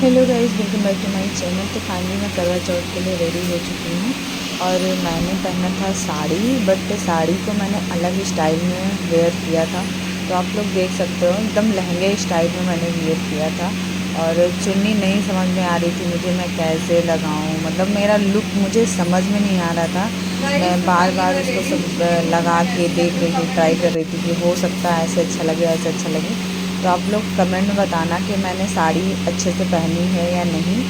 Hello guys, welcome back to my channel. तो finally मैं करवा चौथ के लिए रेडी हो चुकी हूँ और मैंने पहना था साड़ी, बट साड़ी को मैंने अलग स्टाइल में वेयर किया था। तो आप लोग देख सकते हो एकदम लहंगे स्टाइल में मैंने वेयर किया था। और चुन्नी नहीं समझ में आ रही थी मुझे मैं कैसे लगाऊँ, मतलब मेरा लुक मुझे समझ में नहीं आ रहा था। मैं बार बार उसको सब लगा के देख रही थी, ट्राई कर रही थी कि हो सकता है ऐसे अच्छा लगे, ऐसे अच्छा लगे। तो आप लोग कमेंट में बताना कि मैंने साड़ी अच्छे से पहनी है या नहीं,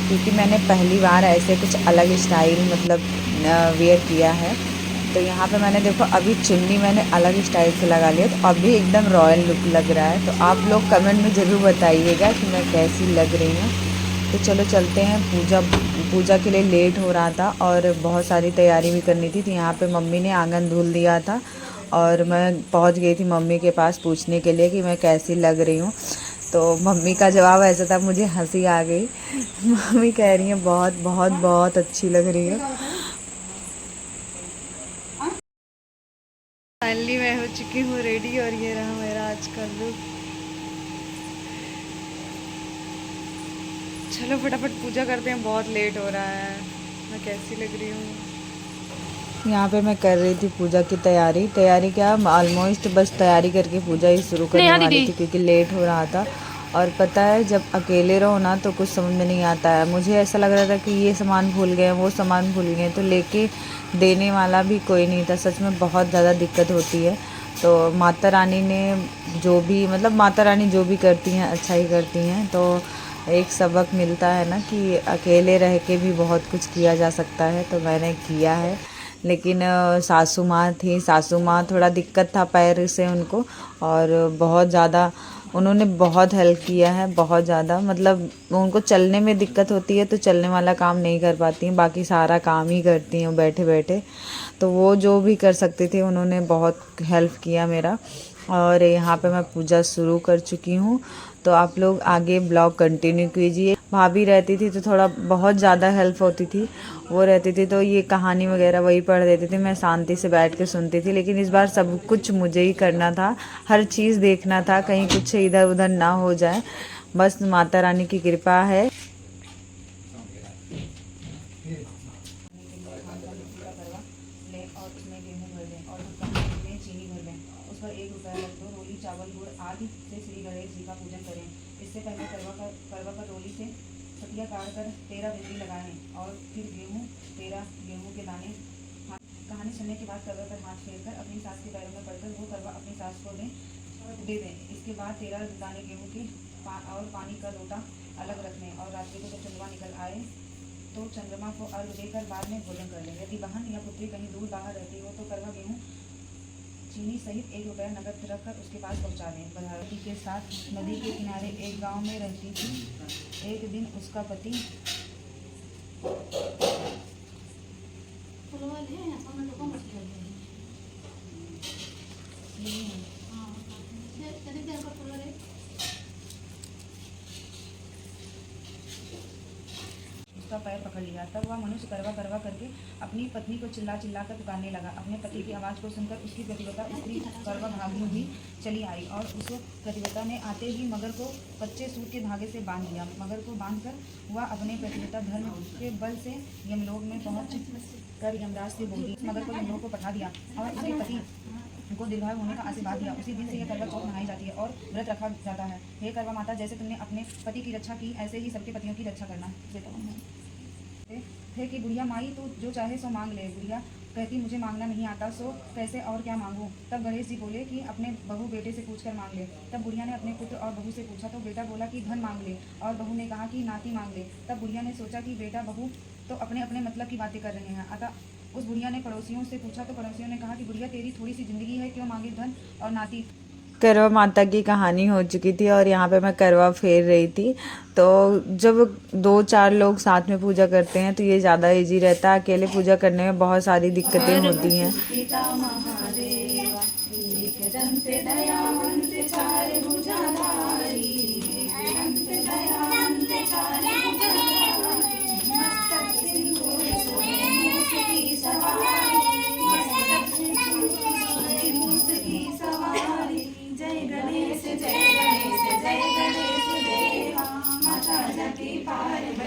क्योंकि मैंने पहली बार ऐसे कुछ अलग स्टाइल मतलब वेयर किया है। तो यहाँ पे मैंने देखो अभी चुन्नी मैंने अलग स्टाइल से लगा लिया, तो अभी एकदम रॉयल लुक लग रहा है। तो आप लोग कमेंट में ज़रूर बताइएगा कि मैं कैसी लग रही हूँ। तो चलो चलते हैं। पूजा के लिए लेट हो रहा था और बहुत सारी तैयारी भी करनी थी। तो यहाँ पे मम्मी ने आंगन धुल दिया था और मैं पहुँच गई थी मम्मी के पास पूछने के लिए कि मैं कैसी लग रही हूँ। तो मम्मी का जवाब ऐसा था, मुझे हंसी आ गई। मम्मी कह रही हैं बहुत बहुत बहुत अच्छी लग रही है। फाइनली मैं हो चुकी हूँ रेडी और ये रहा मेरा आज का लुक। चलो फटाफट पूजा करते हैं, बहुत लेट हो रहा है। मैं कैसी लग रही हूँ। यहाँ पे मैं कर रही थी पूजा की तैयारी क्या, ऑलमोस्ट बस तैयारी करके पूजा ही शुरू करने वाली थी क्योंकि लेट हो रहा था। और पता है जब अकेले रहो ना तो कुछ समझ में नहीं आता है। मुझे ऐसा लग रहा था कि ये सामान भूल गए, वो सामान भूल गए, तो लेके देने वाला भी कोई नहीं था। सच में बहुत ज़्यादा दिक्कत होती है। तो माता रानी ने जो भी मतलब माता रानी जो भी करती हैं अच्छा ही करती हैं। तो एक सबक मिलता है ना कि अकेले रह के भी बहुत कुछ किया जा सकता है। तो मैंने किया है। लेकिन सासू माँ थी, सासू माँ थोड़ा दिक्कत था पैर से उनको, और बहुत ज़्यादा उन्होंने बहुत हेल्प किया है, बहुत ज़्यादा। मतलब उनको चलने में दिक्कत होती है तो चलने वाला काम नहीं कर पाती हैं, बाकी सारा काम ही करती हैं बैठे बैठे। तो वो जो भी कर सकती थी उन्होंने बहुत हेल्प किया मेरा। और यहाँ पे मैं पूजा शुरू कर चुकी हूँ। तो आप लोग आगे ब्लॉग कंटिन्यू कीजिए। भाभी रहती थी तो थोड़ा बहुत ज़्यादा हेल्प होती थी। वो रहती थी तो ये कहानी वगैरह वही पढ़ देती थी, मैं शांति से बैठ के सुनती थी। लेकिन इस बार सब कुछ मुझे ही करना था, हर चीज़ देखना था, कहीं कुछ इधर उधर ना हो जाए। बस माता रानी की कृपा है। और उसमें गेहूँ भर दें और उसमें चीनी भर दें। उस पर 1 रुपया रख दो। रोली चावल गुड़ आदि से श्री गणेश जी का पूजन करें। इससे पहले करवा पर रोली से सतिया काट कर 13 बिंदी लगाएं और फिर 13 गेहूँ के दाने। कहानी सुनने के बाद करवा पर हाथ फेर कर अपनी सास के पैरों में पड़कर वो करवा अपनी सास को दे दें। इसके बाद 13 दाने गेहूँ के और पानी का लोटा अलग रख लें और रात्रि को जब चंद्रमा निकल आए तो चंद्रमा को अर्घ देकर बाद में भोजन कर लें। यदि बहन या पुत्री कहीं दूर बाहर रहती हो तो करवा गेहूँ चीनी सहित 1 रुपया नकद रखकर उसके पास पहुंचा दें। पति के साथ नदी के किनारे एक गांव में रहती थी। एक दिन उसका पति उसका पैर पकड़ लिया। तब वह मनुष्य करवा करवा करके अपनी पत्नी को चिल्ला चिल्ला कर पुकारने लगा। अपने पति की आवाज़ को सुनकर उसकी प्रतिव्रता स्त्री करवा भागी हुई चली आई और उस प्रतिव्रता ने आते ही मगर को कच्चे सूत के धागे से बांध दिया। मगर को बांधकर वह अपने प्रतिव्रता धर्म के बल से यमलोक में पहुँच कर यमराज से बोली। मगर को यमलोक को पठा दिया और उसके पति को दीर्घायु होने का आशीर्वाद दिया। उसी दिन से यह करवा चौथ मनाई जाती है और व्रत रखा जाता है। हे करवा माता, जैसे तुमने अपने पति की रक्षा की ऐसे ही सबके पतियों की रक्षा करना। थे कि बुढ़िया माई तू जो चाहे सो मांग ले। बुढ़िया कहती मुझे मांगना नहीं आता, सो कैसे और क्या मांगूं। तब गणेश जी बोले कि अपने बहू बेटे से पूछकर मांग ले। तब बुढ़िया ने अपने पुत्र और बहू से पूछा तो बेटा बोला कि धन मांग ले और बहू ने कहा कि नाती मांग ले। तब बुढ़िया ने सोचा कि बेटा बहू तो अपने अपने मतलब की बातें कर रहे हैं। अतः उस बुढ़िया ने पड़ोसियों से पूछा तो पड़ोसियों ने कहा कि बुढ़िया तेरी थोड़ी सी जिंदगी है, क्यों मांगे धन और नाती। करवा माता की कहानी हो चुकी थी और यहाँ पे मैं करवा फेर रही थी। तो जब 2-4 लोग साथ में पूजा करते हैं तो ये ज़्यादा इजी रहता है। अकेले पूजा करने में बहुत सारी दिक्कतें होती हैं। जय गणेश जय गणेश जय गणेश देवा माता जाके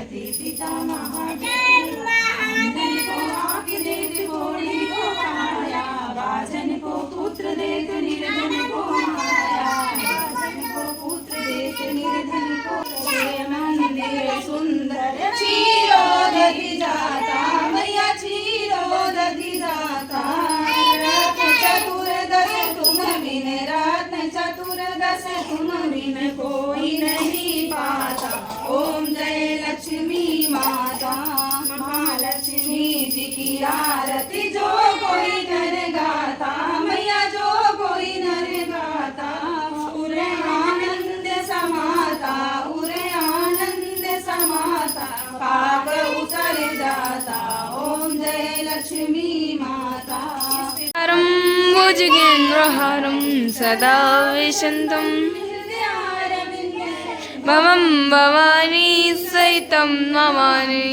गणपति पिता महादेव अंजनी को आँख देत घोड़ी को माया बाजन को पुत्र देत निर्धन को माया बाजन को पुत्र देत निर्धन को मंदिर सुंदर क्षीरोदधि जाता मैया क्षीरोदधि जाता रत्न चतुर्दश तुम बिन रत्न चतुर्दश तुम बिन कोई नहीं पाता ओम जय लक्ष्मी माता महालक्ष्मी जी की आरती जो कोई नर गाता मैया जो कोई नर गाता उरे आनंद समाता उरे आनंद समाता पाप उतर जाता ओम जय लक्ष्मी माता भुजगेन्द्रहारं सदा विशन्तं भवं भवानी सहितं नमामि